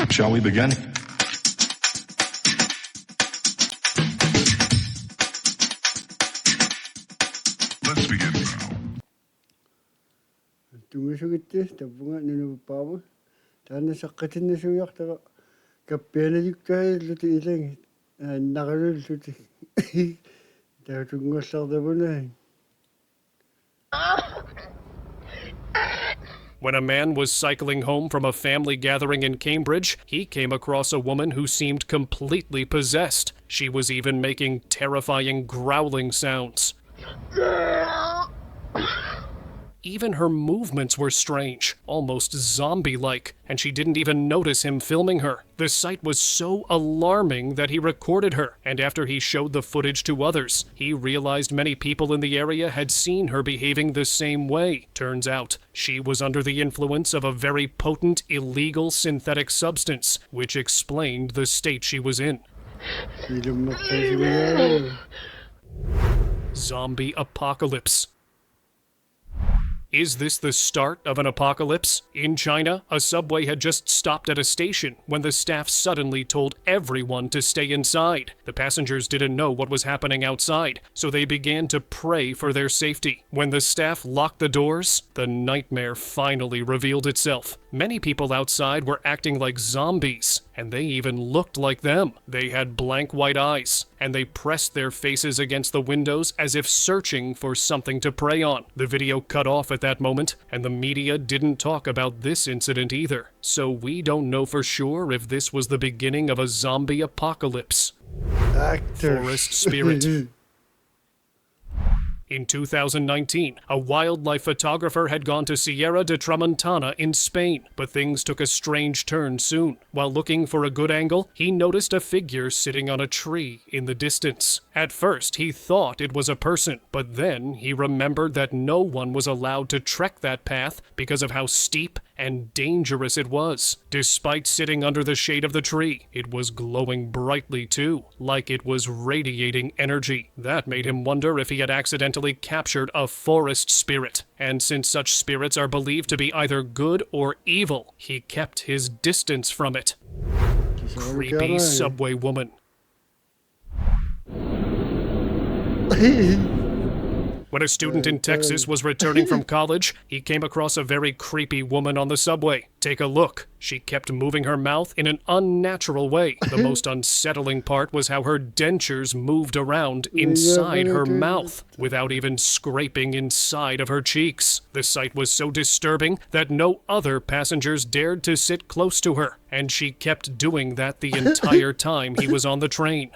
Shall we begin? Let's begin now. Tungasugittis tapunga nunupaava taana saqqatinasuiartara kappianajukkailluti ilangi naqalulluti taatungollartavuna. When a man was cycling home from a family gathering in Cambridge, he came across a woman who seemed completely possessed. She was even making terrifying growling sounds. Even her movements were strange, almost zombie-like, and she didn't even notice him filming her. The sight was so alarming that he recorded her, and after he showed the footage to others, he realized many people in the area had seen her behaving the same way. Turns out, she was under the influence of a very potent, illegal synthetic substance, which explained the state she was in. Zombie apocalypse. Is this the start of an apocalypse? In China, a subway had just stopped at a station when the staff suddenly told everyone to stay inside. The passengers didn't know what was happening outside, so they began to pray for their safety. When the staff locked the doors, the nightmare finally revealed itself. Many people outside were acting like zombies, and they even looked like them. They had blank white eyes, and they pressed their faces against the windows as if searching for something to prey on. The video cut off at that moment, and the media didn't talk about this incident either. So we don't know for sure if this was the beginning of a zombie apocalypse. Forest spirit. In 2019, a wildlife photographer had gone to Sierra de Tramontana in Spain, but things took a strange turn soon. While looking for a good angle, he noticed a figure sitting on a tree in the distance. At first, he thought it was a person, but then he remembered that no one was allowed to trek that path because of how steep and dangerous it was. Despite sitting under the shade of the tree, it was glowing brightly too, like it was radiating energy. That made him wonder if he had accidentally captured a forest spirit. And since such spirits are believed to be either good or evil, he kept his distance from it. Creepy subway woman. When a student in Texas was returning from college, he came across a very creepy woman on the subway. Take a look. She kept moving her mouth in an unnatural way. The most unsettling part was how her dentures moved around inside her mouth, without even scraping inside of her cheeks. The sight was so disturbing that no other passengers dared to sit close to her, and she kept doing that the entire time he was on the train.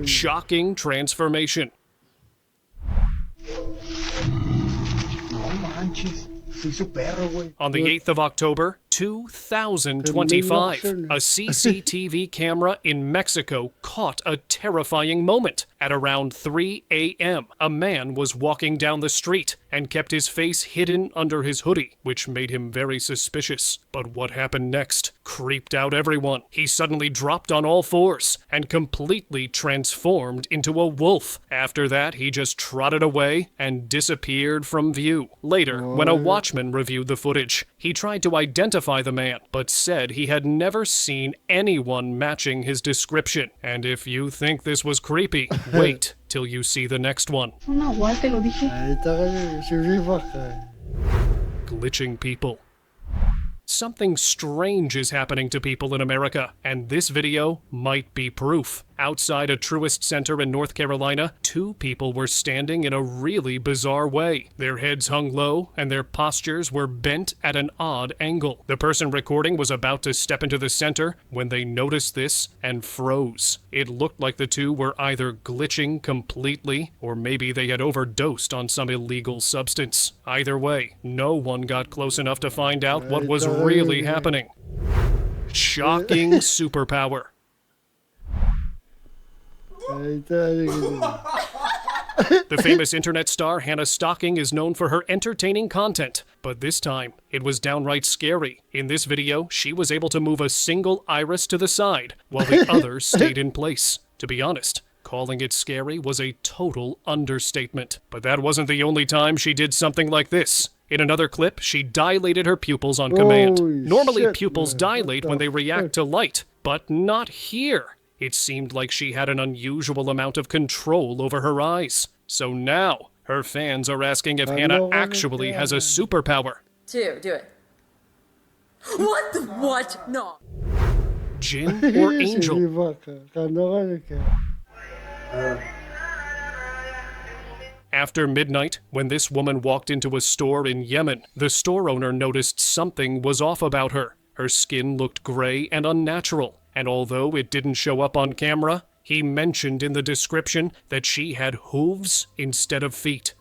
Shocking transformation. On the 8th of October, 2025, a CCTV camera in Mexico caught a terrifying moment. At around 3 a.m., a man was walking down the street and kept his face hidden under his hoodie, which made him very suspicious. But what happened next creeped out everyone. He suddenly dropped on all fours and completely transformed into a wolf. After that, he just trotted away and disappeared from view. Later, when a watchman reviewed the footage, he tried to identify the man, but said he had never seen anyone matching his description. And if you think this was creepy, wait till you see the next one. Glitching people. Something strange is happening to people in America, and this video might be proof. Outside a Truist Center in North Carolina, two people were standing in a really bizarre way. Their heads hung low, and their postures were bent at an odd angle. The person recording was about to step into the center when they noticed this and froze. It looked like the two were either glitching completely, or maybe they had overdosed on some illegal substance. Either way, no one got close enough to find out what was really happening. Shocking superpower. The famous internet star Hannah Stocking is known for her entertaining content, but this time, it was downright scary. In this video, she was able to move a single iris to the side, while the other stayed in place. To be honest, calling it scary was a total understatement. But that wasn't the only time she did something like this. In another clip, she dilated her pupils on command. Holy Normally, shit, pupils man. dilate What when the they react fuck? to light, but not here. It seemed like she had an unusual amount of control over her eyes. So now, her fans are asking if Hannah Hello, actually has a superpower. Two, do it. What the what? No. Jinn or angel? Sige ba ka? Kano ka? After midnight, when this woman walked into a store in Yemen, the store owner noticed something was off about her. Her skin looked gray and unnatural, and although it didn't show up on camera, he mentioned in the description that she had hooves instead of feet.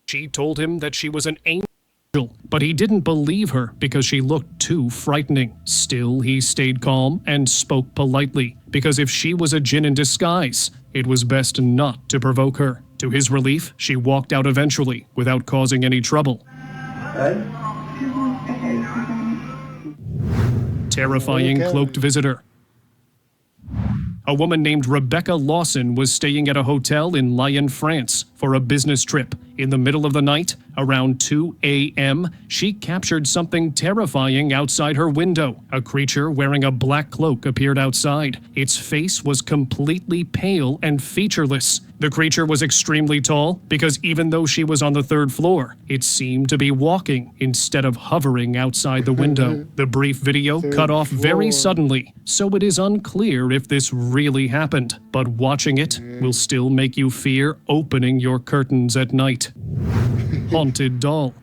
She told him that she was an angel, but he didn't believe her because she looked too frightening. Still, he stayed calm and spoke politely, because if she was a jinn in disguise, it was best not to provoke her. To his relief, she walked out eventually, without causing any trouble. Terrifying cloaked visitor. A woman named Rebecca Lawson was staying at a hotel in Lyon, France, for a business trip. In the middle of the night, around 2 a.m., she captured something terrifying outside her window. A creature wearing a black cloak appeared outside. Its face was completely pale and featureless. The creature was extremely tall because even though she was on the third floor, it seemed to be walking instead of hovering outside the window. The brief video cut off very suddenly, so it is unclear if this really happened. But watching it will still make you fear opening your curtains at night. Haunted doll.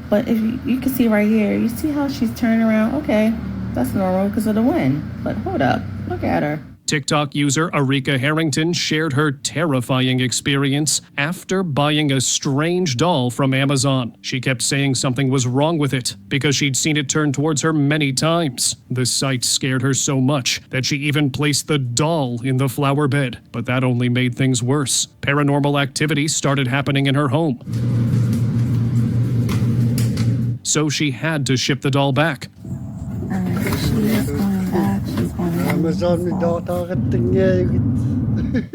But if you can see right here, you see how she's turning around? Okay, that's normal because of the wind. But hold up, look at her. TikTok user Arika Harrington shared her terrifying experience after buying a strange doll from Amazon. She kept saying something was wrong with it because she'd seen it turn towards her many times. The sight scared her so much that she even placed the doll in the flower bed, but that only made things worse. Paranormal activity started happening in her home, so she had to ship the doll back. She's going back. She's going back. Amazon mi daw tingay.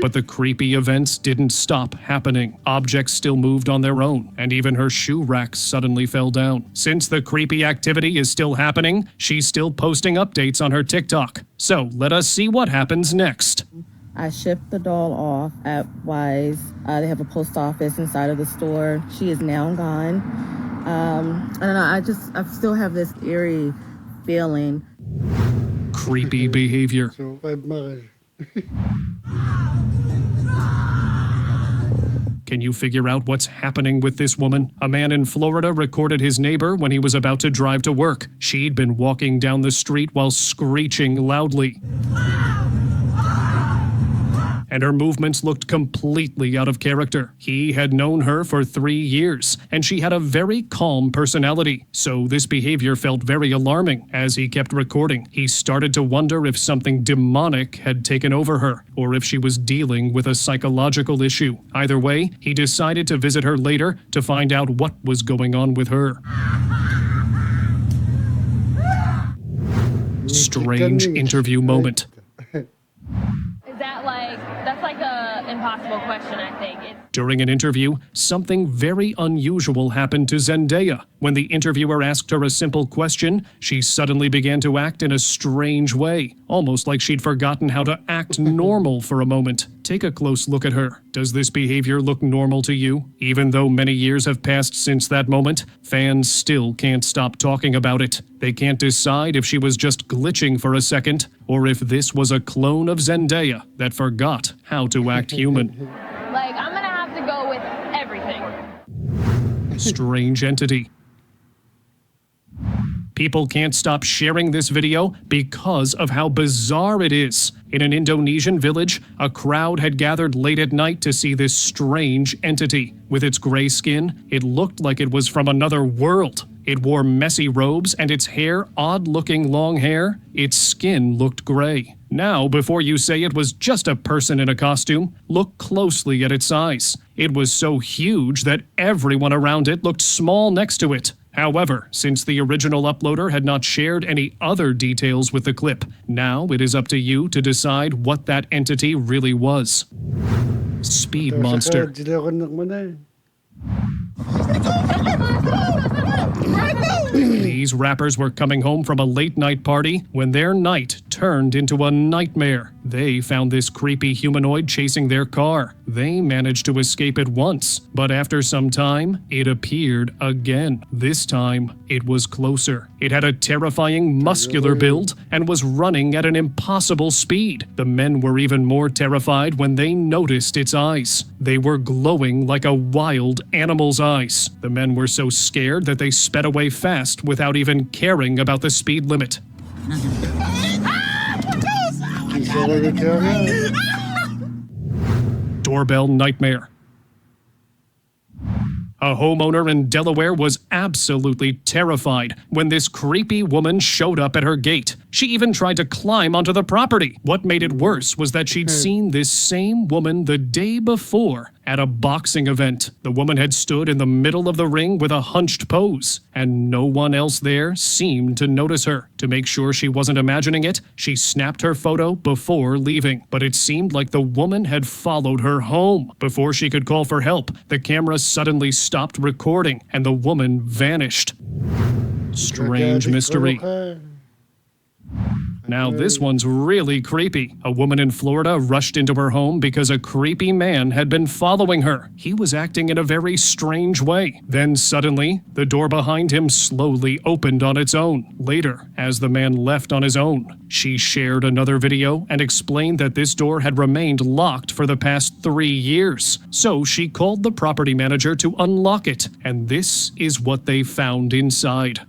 But the creepy events didn't stop happening. Objects still moved on their own, and even her shoe rack suddenly fell down. Since the creepy activity is still happening, she's still posting updates on her TikTok. So let us see what happens next. I shipped the doll off at Wise. They have a post office inside of the store. She is now gone. I don't know. I still have this eerie feeling. Creepy behavior. So, 5 mahal. Can you figure out what's happening with this woman? A man in Florida recorded his neighbor when he was about to drive to work. She'd been walking down the street while screeching loudly, and her movements looked completely out of character. He had known her for 3 years, and she had a very calm personality, so this behavior felt very alarming. As he kept recording, he started to wonder if something demonic had taken over her, or if she was dealing with a psychological issue. Either way, he decided to visit her later to find out what was going on with her. Strange interview moment. That's like a impossible question, I think. During an interview, something very unusual happened to Zendaya. When the interviewer asked her a simple question, she suddenly began to act in a strange way, almost like she'd forgotten how to act normal for a moment. Take a close look at her. Does this behavior look normal to you? Even though many years have passed since that moment, fans still can't stop talking about it. They can't decide if she was just glitching for a second, or if this was a clone of Zendaya that forgot how to act human. Like, I'm gonna have to go with everything. Strange entity. People can't stop sharing this video because of how bizarre it is. In an Indonesian village, a crowd had gathered late at night to see this strange entity. With its gray skin, it looked like it was from another world. It wore messy robes, and its hair, odd-looking long hair, its skin looked gray. Now, before you say it was just a person in a costume, look closely at its eyes. It was so huge that everyone around it looked small next to it. However, since the original uploader had not shared any other details with the clip, now it is up to you to decide what that entity really was. Speed monster. Dili ako nakmanay. These rappers were coming home from a late-night party when their night turned into a nightmare. They found this creepy humanoid chasing their car. They managed to escape it once, but after some time, it appeared again. This time, it was closer. It had a terrifying muscular build and was running at an impossible speed. The men were even more terrified when they noticed its eyes. They were glowing like a wild animal's eyes. The men were so scared that they sped away fast without even caring about the speed limit. Doorbell nightmare. A homeowner in Delaware was absolutely terrified when this creepy woman showed up at her gate. She even tried to climb onto the property. What made it worse was that she'd seen this same woman the day before at a boxing event. The woman had stood in the middle of the ring with a hunched pose, and no one else there seemed to notice her. To make sure she wasn't imagining it, she snapped her photo before leaving. But it seemed like the woman had followed her home. Before she could call for help, the camera suddenly stopped recording, and the woman vanished. Strange mystery. Now this one's really creepy. A woman in Florida rushed into her home because a creepy man had been following her. He was acting in a very strange way. Then suddenly, the door behind him slowly opened on its own. Later, as the man left on his own, she shared another video and explained that this door had remained locked for the past 3 years. So she called the property manager to unlock it, and this is what they found inside.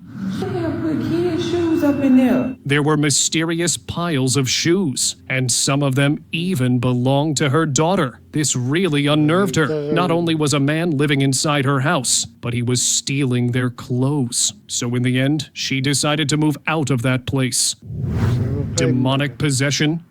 Up in there. There were mysterious piles of shoes, and some of them even belonged to her daughter. This really unnerved her. Not only was a man living inside her house, but he was stealing their clothes. So in the end, she decided to move out of that place. Demonic possession?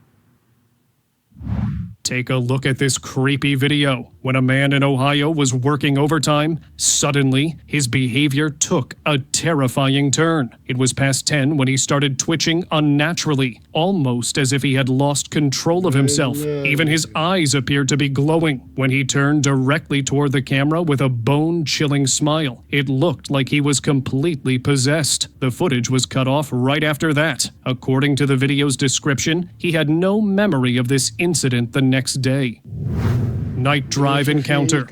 Take a look at this creepy video. When a man in Ohio was working overtime, suddenly his behavior took a terrifying turn. It was past 10 when he started twitching unnaturally, almost as if he had lost control of himself. Even his eyes appeared to be glowing. When he turned directly toward the camera with a bone-chilling smile, it looked like he was completely possessed. The footage was cut off right after that. According to the video's description, he had no memory of this incident the next day. Night drive encounter.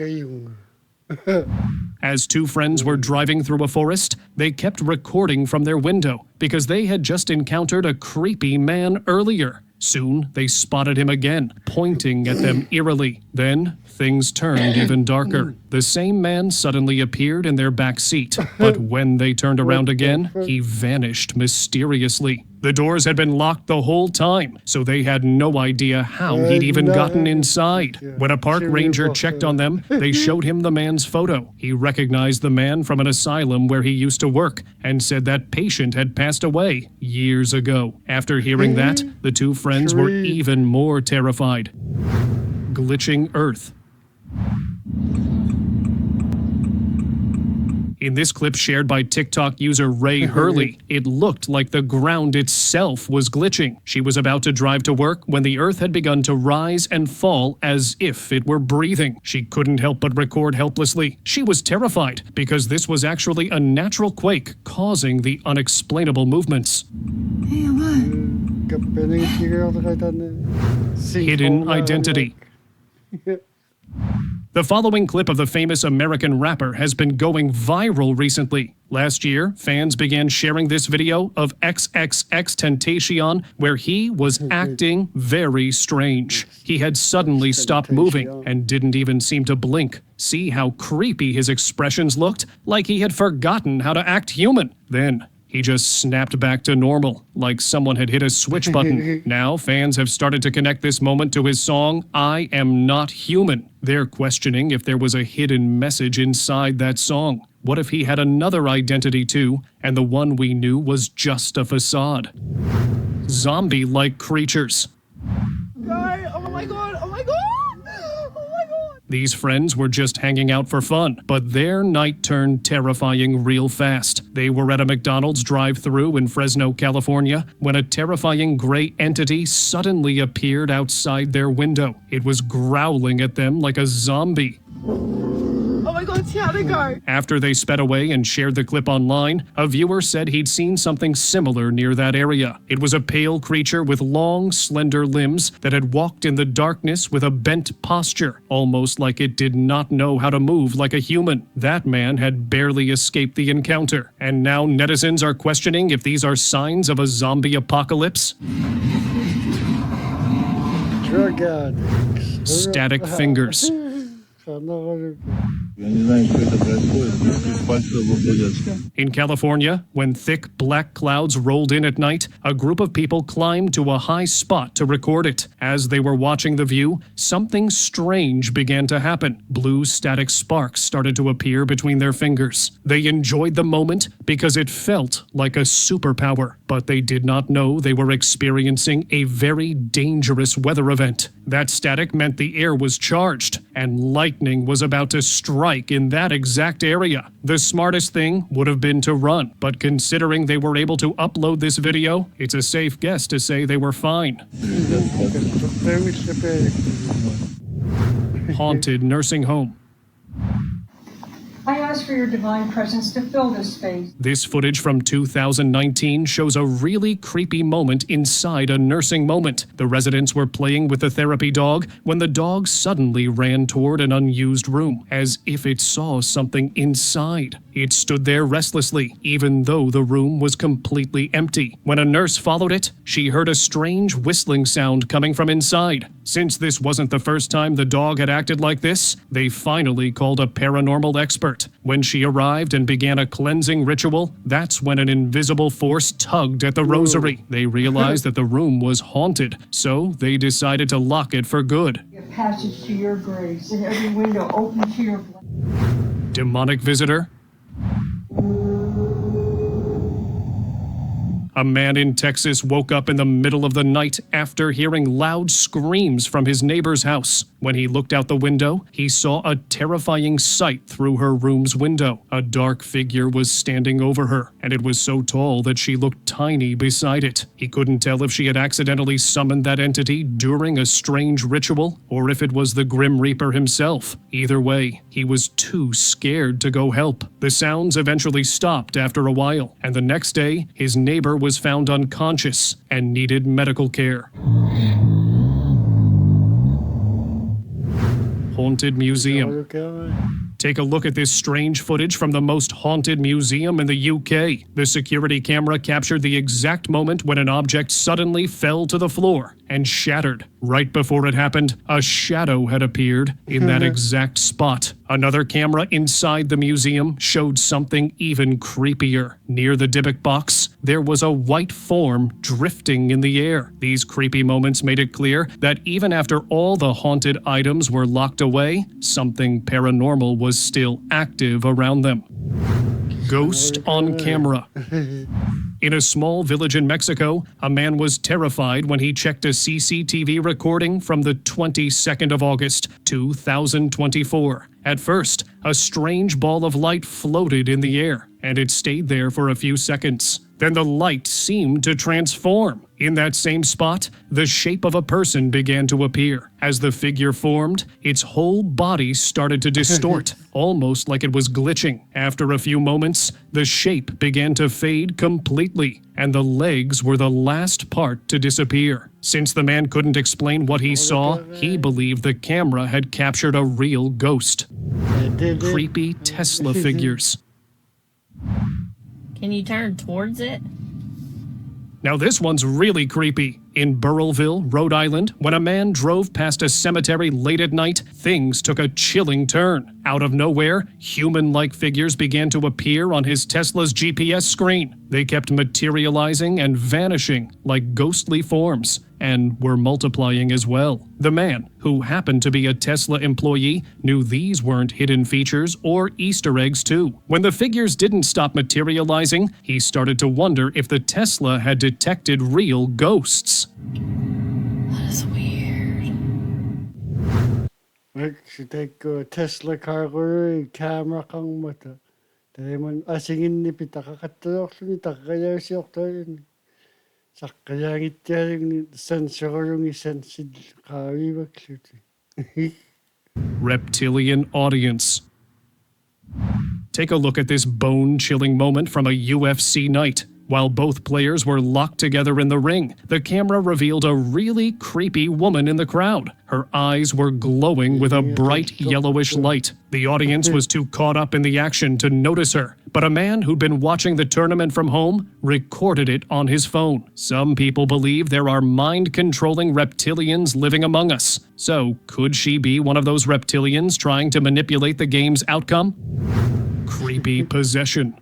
As two friends were driving through a forest, they kept recording from their window because they had just encountered a creepy man earlier. Soon, they spotted him again, pointing at them eerily. Then, things turned even darker. The same man suddenly appeared in their back seat, but when they turned around again, he vanished mysteriously. The doors had been locked the whole time, so they had no idea how he'd even gotten inside. When a park ranger checked on them, they showed him the man's photo. He recognized the man from an asylum where he used to work and said that patient had passed away years ago. After hearing that, the two friends were even more terrified. Glitching Earth. In this clip shared by TikTok user Ray Hurley, it looked like the ground itself was glitching. She was about to drive to work when the earth had begun to rise and fall as if it were breathing. She couldn't help but record helplessly. She was terrified because this was actually a natural quake causing the unexplainable movements. Hidden identity. The following clip of the famous American rapper has been going viral recently. Last year, fans began sharing this video of XXXTentacion where he was acting very strange. He had suddenly stopped moving and didn't even seem to blink. See how creepy his expressions looked? Like he had forgotten how to act human. Then, he just snapped back to normal, like someone had hit a switch button. Now, fans have started to connect this moment to his song, I Am Not Human. They're questioning if there was a hidden message inside that song. What if he had another identity too, and the one we knew was just a facade? Zombie-like creatures. God, oh my god, oh my god! These friends were just hanging out for fun, but their night turned terrifying real fast. They were at a McDonald's drive-thru in Fresno, California, when a terrifying gray entity suddenly appeared outside their window. It was growling at them like a zombie. Oh my god, gotta go. After they sped away and shared the clip online, a viewer said he'd seen something similar near that area. It was a pale creature with long, slender limbs that had walked in the darkness with a bent posture, almost like it did not know how to move like a human. That man had barely escaped the encounter, and now netizens are questioning if these are signs of a zombie apocalypse. Drug addicts. Static fingers. Я не знаю, что это происходит. Из пальцев выходят. In California, when thick black clouds rolled in at night, a group of people climbed to a high spot to record it. As they were watching the view, something strange began to happen. Blue static sparks started to appear between their fingers. They enjoyed the moment because it felt like a superpower, but they did not know they were experiencing a very dangerous weather event. That static meant the air was charged, and lightning was about to strike in that exact area. The smartest thing would have been to run, but considering they were able to upload this video, it's a safe guess to say they were fine. Haunted nursing home. I ask for your divine presence to fill this space. This footage from 2019 shows a really creepy moment inside a nursing moment. The residents were playing with the therapy dog when the dog suddenly ran toward an unused room, as if it saw something inside. It stood there restlessly, even though the room was completely empty. When a nurse followed it, she heard a strange whistling sound coming from inside. Since this wasn't the first time the dog had acted like this, they finally called a paranormal expert. When she arrived and began a cleansing ritual, that's when an invisible force tugged at the rosary. They realized that the room was haunted, so they decided to lock it for good. A passage to your grace and every window open to your blessing. Demonic visitor. A man in Texas woke up in the middle of the night after hearing loud screams from his neighbor's house. When he looked out the window, he saw a terrifying sight through her room's window. A dark figure was standing over her, and it was so tall that she looked tiny beside it. He couldn't tell if she had accidentally summoned that entity during a strange ritual, or if it was the Grim Reaper himself. Either way, he was too scared to go help. The sounds eventually stopped after a while, and the next day, his neighbor was found unconscious and needed medical care. Haunted museum. Take a look at this strange footage from the most haunted museum in the UK. The security camera captured the exact moment when an object suddenly fell to the floor and shattered. Right before it happened, a shadow had appeared in that exact spot. Another camera inside the museum showed something even creepier. Near the Dybbuk box, there was a white form drifting in the air. These creepy moments made it clear that even after all the haunted items were locked away, something paranormal was still active around them. Ghost on camera. In a small village in Mexico, a man was terrified when he checked a CCTV recording from the 22nd of August, 2024. At first, a strange ball of light floated in the air, and it stayed there for a few seconds. Then the light seemed to transform. In that same spot, the shape of a person began to appear. As the figure formed, its whole body started to distort, almost like it was glitching. After a few moments, the shape began to fade completely, and the legs were the last part to disappear. Since the man couldn't explain what he saw, he believed the camera had captured a real ghost. Creepy Tesla figures. Can you turn towards it? Now this one's really creepy. In Burrillville, Rhode Island, when a man drove past a cemetery late at night, things took a chilling turn. Out of nowhere, human-like figures began to appear on his Tesla's GPS screen. They kept materializing and vanishing like ghostly forms, and were multiplying as well. The man, who happened to be a Tesla employee, knew these weren't hidden features or Easter eggs too. When the figures didn't stop materializing, he started to wonder if the Tesla had detected real ghosts. That is weird. Should take a Tesla car or camera kang mata. Tayo asingin ni pita kakatulok ni takaya si oktoy. Sakaya ngitya yung sensor yung isensid kawi bakluti. Reptilian audience. Take a look at this bone-chilling moment from a UFC night. While both players were locked together in the ring, the camera revealed a really creepy woman in the crowd. Her eyes were glowing with a bright yellowish light. The audience was too caught up in the action to notice her, but a man who'd been watching the tournament from home recorded it on his phone. Some people believe there are mind-controlling reptilians living among us. So, could she be one of those reptilians trying to manipulate the game's outcome? Creepy possession.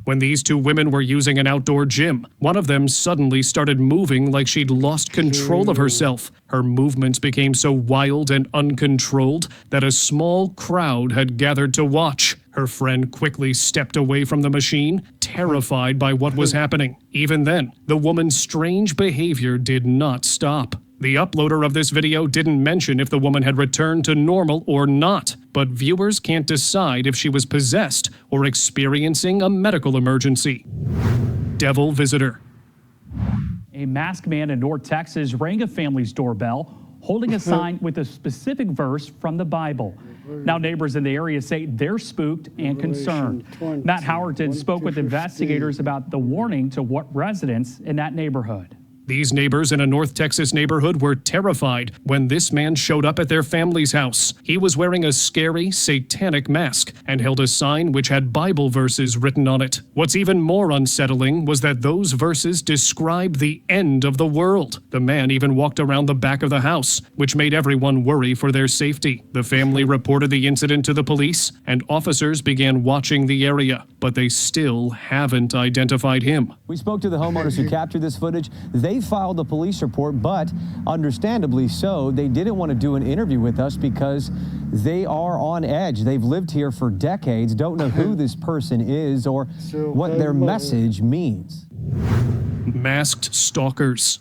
When these two women were using an outdoor gym, one of them suddenly started moving like she'd lost control of herself. Her movements became so wild and uncontrolled that a small crowd had gathered to watch. Her friend quickly stepped away from the machine, terrified by what was happening. Even then, the woman's strange behavior did not stop. The uploader of this video didn't mention if the woman had returned to normal or not, but viewers can't decide if she was possessed or experiencing a medical emergency. Devil visitor. A masked man in North Texas rang a family's doorbell, holding a sign with a specific verse from the Bible. Now neighbors in the area say they're spooked and concerned. Matt Howerton spoke with investigators about the warning to what residents in that neighborhood. These neighbors in a North Texas neighborhood were terrified when this man showed up at their family's house. He was wearing a scary, satanic mask and held a sign which had Bible verses written on it. What's even more unsettling was that those verses describe the end of the world. The man even walked around the back of the house, which made everyone worry for their safety. The family reported the incident to the police, and officers began watching the area, but they still haven't identified him. We spoke to the homeowners who captured this footage. They filed a police report, but understandably so, they didn't want to do an interview with us because they are on edge. They've lived here for decades, don't know who this person is or what their message means. Masked stalkers.